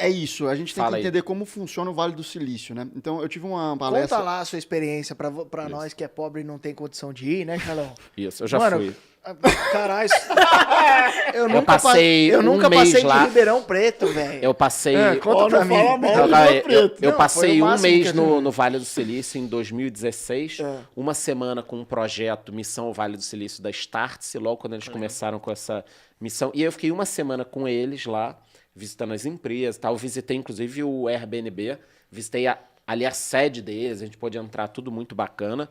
É isso, a gente tem Fala que aí. entender como funciona o Vale do Silício, né? Então, eu tive uma palestra... Conta lá a sua experiência pra nós que é pobre e não tem condição de ir, né, Charlão? Isso, eu já Mano, fui. Caralho, eu passei nunca um mês passei lá. de Ribeirão Preto, velho. Eu passei... Conta pra mim. Eu Não, passei foi o um máximo mês que eu no Vale do Silício em 2016, É. uma semana com um projeto Missão Vale do Silício da Startse, logo quando eles começaram com essa missão. E eu fiquei uma semana com eles lá, visitando as empresas e tal. Eu visitei, inclusive, o Airbnb, visitei ali a sede deles, a gente pôde entrar, tudo muito bacana.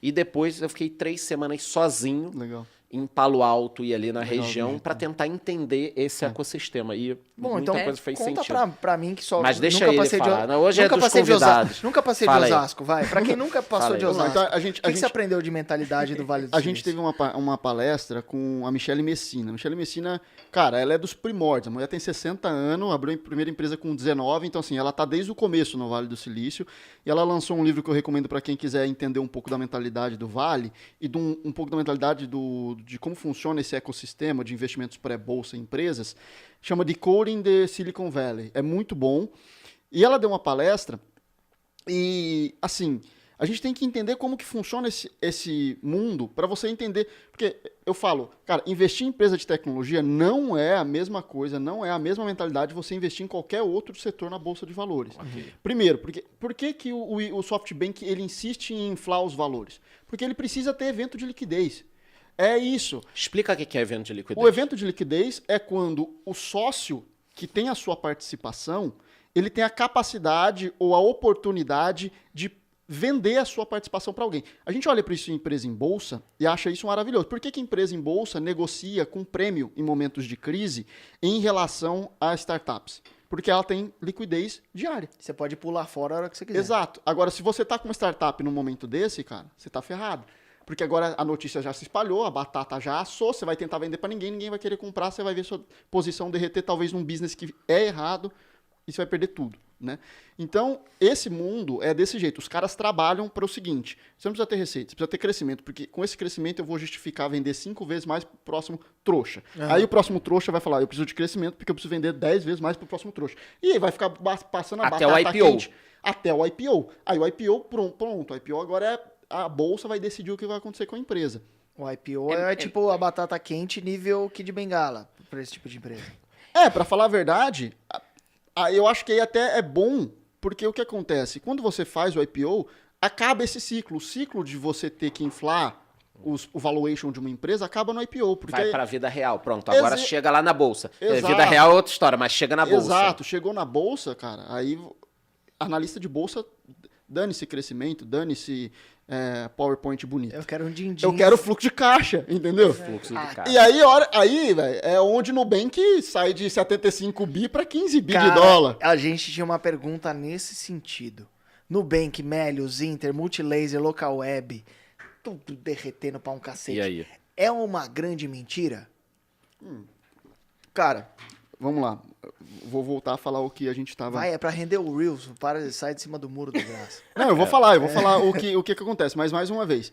E depois eu fiquei 3 semanas sozinho Legal. em Palo Alto e ali na Legal, região Vitor. para tentar entender esse ecossistema. E Bom, muita então coisa fez conta sentido. pra mim que só Mas deixa nunca ele passei falar. de Não, hoje é nunca dos passei de convidados. Osasco. Nunca passei Fala de aí. Osasco, vai. Pra quem nunca passou Fala de aí. Osasco. Então, O que você aprendeu de mentalidade do Vale do A Silício? gente teve uma palestra com a Michele Messina. A Michele Messina, cara, ela é dos primórdios. A mulher tem 60 anos, abriu a primeira empresa com 19, então assim, ela tá desde o começo no Vale do Silício. E ela lançou um livro que eu recomendo para quem quiser entender um pouco da mentalidade do Vale e de um pouco da mentalidade de como funciona esse ecossistema de investimentos pré-bolsa em empresas. Chama Decoding the Silicon Valley. É muito bom. E ela deu uma palestra e, assim, a gente tem que entender como que funciona esse mundo para você entender. Porque eu falo, cara, investir em empresa de tecnologia não é a mesma coisa, não é a mesma mentalidade de você investir em qualquer outro setor na Bolsa de Valores. Primeiro, por que o SoftBank ele insiste em inflar os valores? Porque ele precisa ter evento de liquidez. É isso. Explica o que é evento de liquidez. O evento de liquidez é quando o sócio que tem a sua participação, ele tem a capacidade ou a oportunidade de vender a sua participação para alguém. A gente olha para isso em empresa em bolsa e acha isso maravilhoso. Por que a empresa em bolsa negocia com prêmio em momentos de crise em relação a startups? Porque ela tem liquidez diária. Você pode pular fora a hora que você quiser. Exato. Agora, se você está com uma startup num momento desse, cara, você está ferrado. Porque agora a notícia já se espalhou, a batata já assou, você vai tentar vender para ninguém, ninguém vai querer comprar, você vai ver sua posição derreter talvez num business que é errado e você vai perder tudo, né? Então, esse mundo é desse jeito. Os caras trabalham para o seguinte, você não precisa ter receita, você precisa ter crescimento, porque com esse crescimento eu vou justificar vender 5 vezes mais pro próximo trouxa. Aí o próximo trouxa vai falar, eu preciso de crescimento porque eu preciso vender 10 vezes mais pro próximo trouxa. E aí vai ficar passando a Até batata o IPO. quente até o IPO. Aí o IPO, pronto, o IPO agora é... A bolsa vai decidir o que vai acontecer com a empresa. O IPO é tipo a batata quente nível Kid Bengala pra esse tipo de empresa. Pra falar a verdade, eu acho que aí até é bom, porque o que acontece? Quando você faz o IPO, acaba esse ciclo. O ciclo de você ter que inflar o valuation de uma empresa acaba no IPO. Porque Vai para a vida real, pronto. Agora chega lá na bolsa. Exato. Vida real é outra história, mas chega na bolsa. Exato, chegou na bolsa, cara, aí analista de bolsa, dane-se crescimento, dane-se PowerPoint bonito. Eu quero um din-din. Eu quero fluxo de caixa, entendeu? Fluxo de caixa. E aí, velho, é onde no Nubank sai de 75 bi para 15 bi Cara, de dólar. A gente tinha uma pergunta nesse sentido. Nubank, Melius, Inter, Multilaser, Local Web, tudo derretendo pra um cacete. E aí? É uma grande mentira? Cara, vamos lá. Vou voltar a falar o que a gente tava... Vai, é pra render o Reels, para de sair de cima do muro do graça. Não, eu vou falar o que acontece, mas mais uma vez.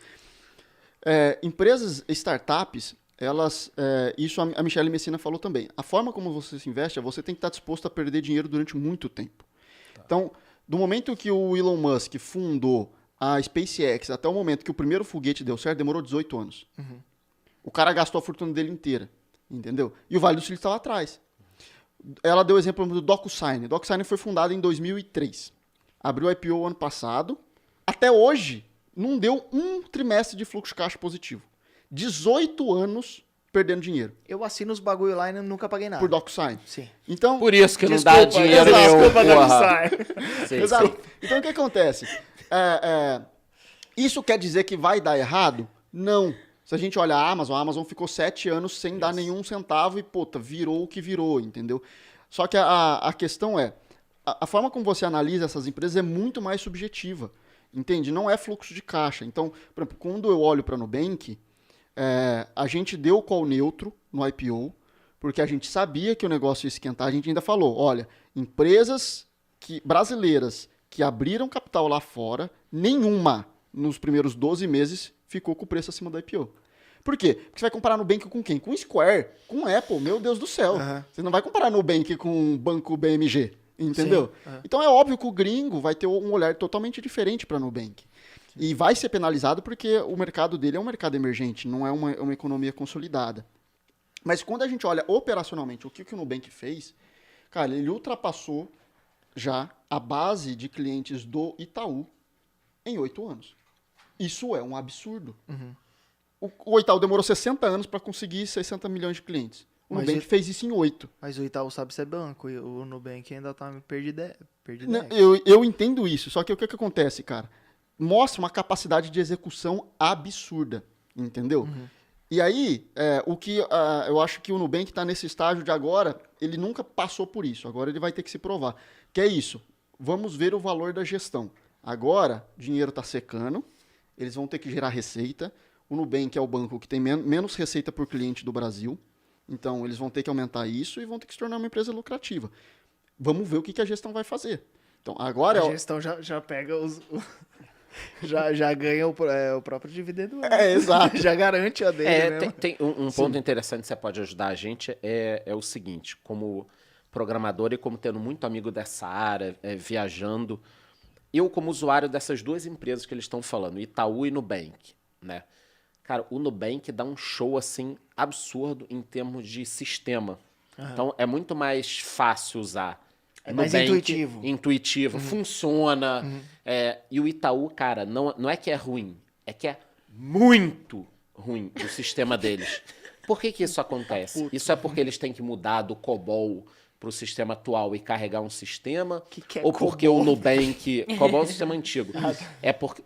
Empresas, startups, elas... isso a Michele Messina falou também. A forma como você se investe, você tem que estar disposto a perder dinheiro durante muito tempo. Então, do momento que o Elon Musk fundou a SpaceX até o momento que o primeiro foguete deu certo, demorou 18 anos. O cara gastou a fortuna dele inteira, entendeu? E o Vale do Silício estava atrás. Ela deu o exemplo do DocuSign. O DocuSign foi fundado em 2003. Abriu o IPO ano passado. Até hoje, não deu um trimestre de fluxo de caixa positivo. 18 anos perdendo dinheiro Eu assino os bagulho lá e nunca paguei nada. por DocuSign. Sim. Então, Por isso que não dá dinheiro exato, nenhum, desculpa, porra. Sim, Exato. sim. Então, o que acontece? Isso quer dizer que vai dar errado? Não. Se a gente olha a Amazon ficou 7 anos sem dar nenhum centavo e, puta, virou o que virou, entendeu? Só que a questão é, a forma como você analisa essas empresas é muito mais subjetiva, entende? Não é fluxo de caixa. Então, por exemplo, quando eu olho para a Nubank, a gente deu call neutro no IPO, porque a gente sabia que o negócio ia esquentar. A gente ainda falou, olha, empresas brasileiras que abriram capital lá fora, nenhuma nos primeiros 12 meses ficou com o preço acima do IPO. Por quê? Porque você vai comparar Nubank com quem? Com Square, com Apple, meu Deus do céu. Você não vai comparar Nubank com o banco BMG, entendeu? Sim, é. Então é óbvio que o gringo vai ter um olhar totalmente diferente para Nubank. E vai ser penalizado porque o mercado dele é um mercado emergente, não é uma economia consolidada. Mas quando a gente olha operacionalmente o que o Nubank fez, cara, ele ultrapassou já a base de clientes do Itaú em 8 anos. Isso é um absurdo. O Itaú demorou 60 anos para conseguir 60 milhões de clientes. O Mas Nubank fez isso em 8. Mas o Itaú sabe ser banco e o Nubank ainda tá perdido. Eu entendo isso, só que o que acontece, cara? Mostra uma capacidade de execução absurda, entendeu? E aí, eu acho que o Nubank está nesse estágio de agora, ele nunca passou por isso, agora ele vai ter que se provar. Que é isso, vamos ver o valor da gestão. Agora, o dinheiro está secando, eles vão ter que gerar receita. O Nubank é o banco que tem menos receita por cliente do Brasil, então eles vão ter que aumentar isso e vão ter que se tornar uma empresa lucrativa. Vamos ver o que a gestão vai fazer. Então, agora A gestão já pega já ganha o próprio dividendo. Exato. Já garante a dele mesmo. Tem um ponto interessante que você pode ajudar a gente é o seguinte, como programador e como tendo muito amigo dessa área, viajando, eu como usuário dessas duas empresas que eles estão falando, Itaú e Nubank, né? Cara, o Nubank dá um show, assim, absurdo em termos de sistema. Então, é muito mais fácil usar. É mais Nubank, intuitivo. funciona. E o Itaú, cara, não é que é ruim, é que é muito ruim o sistema deles. Por que isso acontece? Isso é porque eles têm que mudar do COBOL para o sistema atual e carregar um sistema? Que é ou porque COBOL? o Nubank... COBOL é um sistema antigo.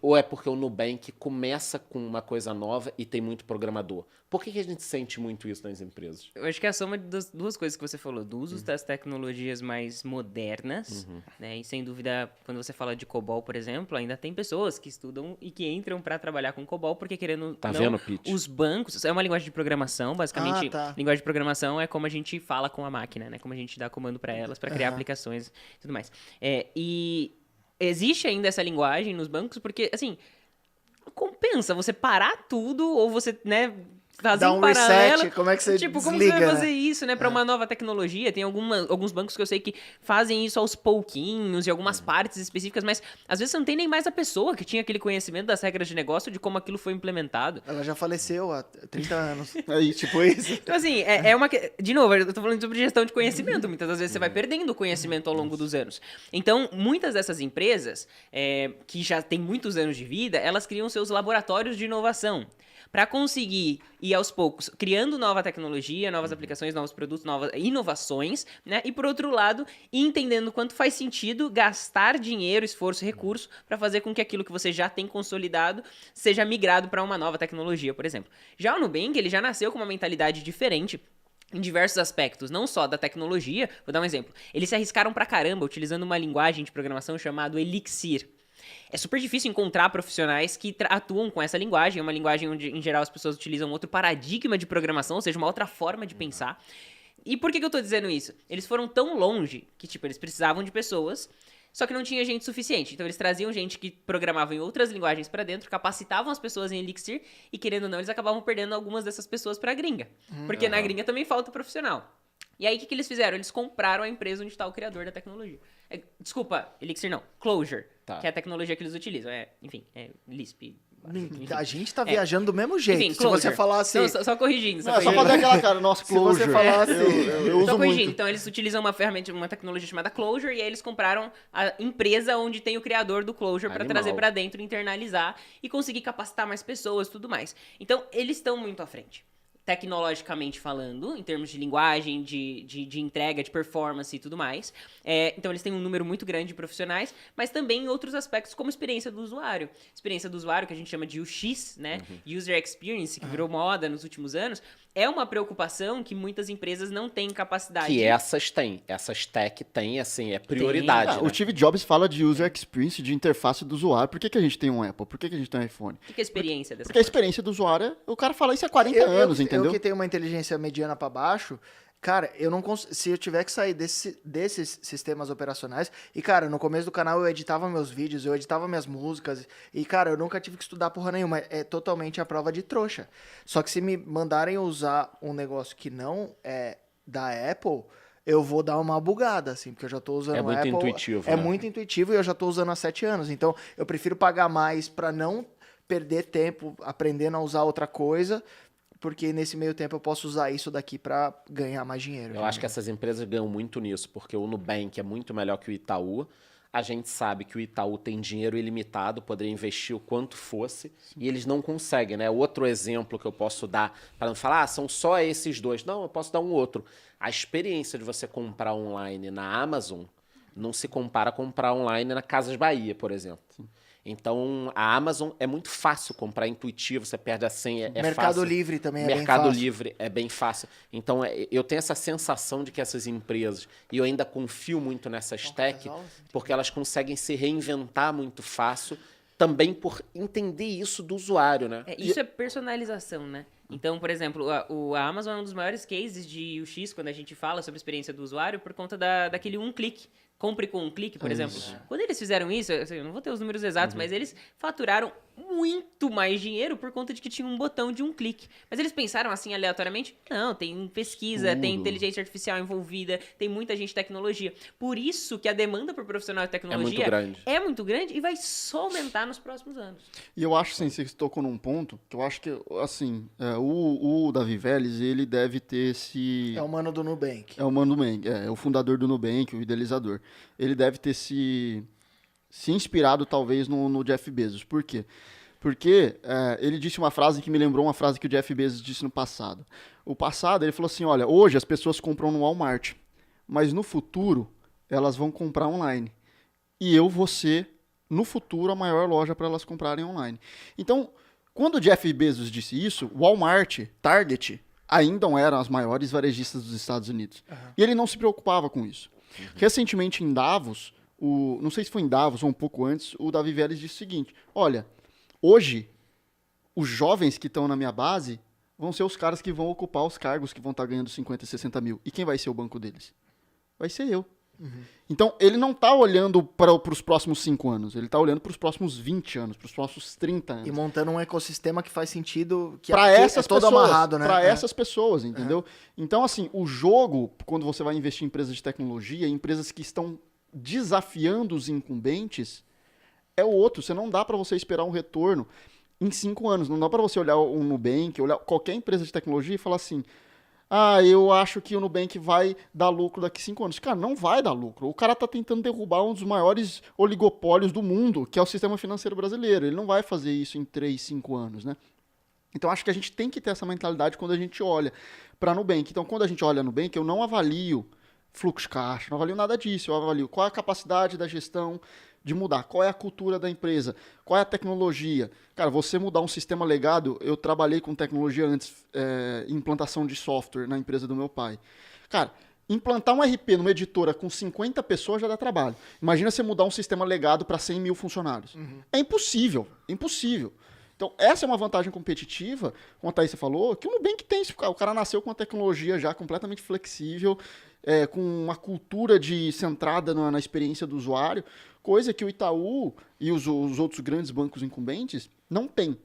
Ou é porque o Nubank começa com uma coisa nova e tem muito programador? Por que a gente sente muito isso nas empresas? Eu acho que é a soma das duas coisas que você falou, do uso das tecnologias mais modernas, né? E sem dúvida, quando você fala de COBOL, por exemplo, ainda tem pessoas que estudam e que entram para trabalhar com COBOL, porque querendo Tá não, vendo, Pete? os bancos, é uma linguagem de programação, basicamente. Tá. Linguagem de programação é como a gente fala com a máquina, né? Como a gente dá comando para elas, para criar aplicações e tudo mais. E existe ainda essa linguagem nos bancos, porque, assim, compensa você parar tudo ou você, né, fazer Dá em um paralelo. reset, como é que você Tipo, como desliga, você vai fazer né? isso, né, pra uma nova tecnologia? Tem alguns bancos que eu sei que fazem isso aos pouquinhos, em algumas partes específicas, mas às vezes você não tem nem mais a pessoa que tinha aquele conhecimento das regras de negócio, de como aquilo foi implementado. Ela já faleceu há 30 anos. É isso. Tipo isso. Então, assim, de novo, eu tô falando sobre gestão de conhecimento. Muitas das vezes você vai perdendo conhecimento ao longo dos anos. Então, muitas dessas empresas, que já têm muitos anos de vida, elas criam seus laboratórios de inovação para conseguir ir aos poucos criando nova tecnologia, novas aplicações, novos produtos, novas inovações, né? E por outro lado, entendendo quanto faz sentido gastar dinheiro, esforço, recurso para fazer com que aquilo que você já tem consolidado seja migrado para uma nova tecnologia, por exemplo. Já o Nubank, ele já nasceu com uma mentalidade diferente em diversos aspectos, não só da tecnologia. Vou dar um exemplo. Eles se arriscaram pra caramba utilizando uma linguagem de programação chamada Elixir. É super difícil encontrar profissionais que atuam com essa linguagem. É uma linguagem onde, em geral, as pessoas utilizam outro paradigma de programação, ou seja, uma outra forma de pensar. E por que eu tô dizendo isso? Eles foram tão longe que, tipo, eles precisavam de pessoas, só que não tinha gente suficiente. Então, eles traziam gente que programava em outras linguagens pra dentro, capacitavam as pessoas em Elixir, e, querendo ou não, eles acabavam perdendo algumas dessas pessoas pra gringa. Porque na gringa também falta profissional. E aí, o que eles fizeram? Eles compraram a empresa onde está o criador da tecnologia. Desculpa, Elixir não. Clojure, Tá. que é a tecnologia que eles utilizam. Enfim, Lisp. Enfim. A gente tá viajando do mesmo jeito. Enfim, Se você Clojure. falar assim... Não, só corrigindo. Não, é só fazer aquela cara, nossa, Se você Clojure. falar assim... Eu Só uso corrigindo. muito. Então, eles utilizam uma ferramenta, uma tecnologia chamada Clojure, e aí eles compraram a empresa onde tem o criador do Clojure para Animal. trazer para dentro, internalizar e conseguir capacitar mais pessoas e tudo mais. Então, eles estão muito à frente. Tecnologicamente falando, em termos de linguagem, de entrega, de performance e tudo mais. Então, eles têm um número muito grande de profissionais, mas também em outros aspectos, como experiência do usuário. Experiência do usuário, que a gente chama de UX, né? User Experience, que virou moda nos últimos anos, é uma preocupação que muitas empresas não têm capacidade. Que essas têm. Essas tech têm, assim, é prioridade, né? O Steve Jobs fala de user experience, de interface do usuário. Por que a gente tem um Apple? Por que a gente tem um iPhone? O que é a experiência dessa Porque a coisa? experiência do usuário, o cara fala isso há 40 anos, entendeu? Eu que tenho uma inteligência mediana pra baixo, cara, eu não se eu tiver que sair desses sistemas operacionais, e cara, no começo do canal eu editava meus vídeos, eu editava minhas músicas, e cara, eu nunca tive que estudar porra nenhuma, é totalmente a prova de trouxa. Só que se me mandarem usar um negócio que não é da Apple, eu vou dar uma bugada, assim, porque eu já tô usando É o muito Apple. intuitivo, É né? muito intuitivo e eu já tô usando há 7 anos. Então, eu prefiro pagar mais para não perder tempo aprendendo a usar outra coisa, porque nesse meio tempo eu posso usar isso daqui para ganhar mais dinheiro. Eu acho que essas empresas ganham muito nisso, porque o Nubank é muito melhor que o Itaú. A gente sabe que o Itaú tem dinheiro ilimitado, poderia investir o quanto fosse, e eles não conseguem, né? Outro exemplo que eu posso dar, para não falar, são só esses dois. Não, eu posso dar um outro. A experiência de você comprar online na Amazon não se compara a comprar online na Casas Bahia, por exemplo. Então, a Amazon é muito fácil comprar, é intuitivo, você perde a senha, é Mercado fácil. Livre também é bem Mercado fácil. Livre é bem fácil. Então, eu tenho essa sensação de que essas empresas, e eu ainda confio muito nessas tech, porque elas conseguem se reinventar muito fácil, também por entender isso do usuário, né? Isso é personalização, né? Então, por exemplo, a Amazon é um dos maiores cases de UX quando a gente fala sobre a experiência do usuário por conta daquele um clique. Compre com um clique, por exemplo. Quando eles fizeram isso, eu não vou ter os números exatos, mas eles faturaram muito mais dinheiro por conta de que tinha um botão de um clique. Mas eles pensaram assim aleatoriamente? Não, tem pesquisa, tem inteligência artificial envolvida, tem muita gente de tecnologia. Por isso que a demanda por profissional de tecnologia é muito grande e vai só aumentar nos próximos anos. E eu acho, assim, você tocou num ponto, que eu acho que, assim, o Davi Vélez, ele deve ter esse... É o mano do Nubank. É o mano do Nubank, é o fundador do Nubank, o idealizador. Ele deve ter se inspirado, talvez, no Jeff Bezos. Por quê? Porque ele disse uma frase que me lembrou uma frase que o Jeff Bezos disse no passado. O passado, ele falou assim, olha, hoje as pessoas compram no Walmart, mas no futuro elas vão comprar online. E eu vou ser, no futuro, a maior loja para elas comprarem online. Então, quando o Jeff Bezos disse isso, Walmart, Target, ainda não eram as maiores varejistas dos Estados Unidos. E ele não se preocupava com isso. Recentemente em Davos, não sei se foi em Davos ou um pouco antes, o Davi Vélez disse o seguinte, olha, hoje os jovens que estão na minha base vão ser os caras que vão ocupar os cargos que vão estar ganhando 50, 60 mil. E quem vai ser o banco deles? Vai ser eu. Então, ele não está olhando para os próximos 5 anos, ele está olhando para os próximos 20 anos, para os próximos 30 anos. E montando um ecossistema que faz sentido, que Para essas é todo pessoas, amarrado, né? para essas pessoas, entendeu? Então, assim, o jogo, quando você vai investir em empresas de tecnologia, empresas que estão desafiando os incumbentes, é o outro. Você não dá para você esperar um retorno em 5 anos. Não dá para você olhar o Nubank, olhar qualquer empresa de tecnologia e falar assim, eu acho que o Nubank vai dar lucro daqui 5 anos. Cara, não vai dar lucro. O cara tá tentando derrubar um dos maiores oligopólios do mundo, que é o sistema financeiro brasileiro. Ele não vai fazer isso em 3, 5 anos, né? Então, acho que a gente tem que ter essa mentalidade quando a gente olha para a Nubank. Então, quando a gente olha a Nubank, eu não avalio fluxo de caixa, não avalio nada disso. Eu avalio qual é a capacidade da gestão de mudar, qual é a cultura da empresa, qual é a tecnologia. Cara, você mudar um sistema legado, eu trabalhei com tecnologia antes, implantação de software na empresa do meu pai. Cara, implantar um RP numa editora com 50 pessoas já dá trabalho. Imagina você mudar um sistema legado para 100 mil funcionários. É impossível, impossível. Então, essa é uma vantagem competitiva, como a Thaís falou, que o Nubank tem. O cara nasceu com uma tecnologia já completamente flexível, com uma cultura centrada na experiência do usuário, coisa que o Itaú e os outros grandes bancos incumbentes não têm.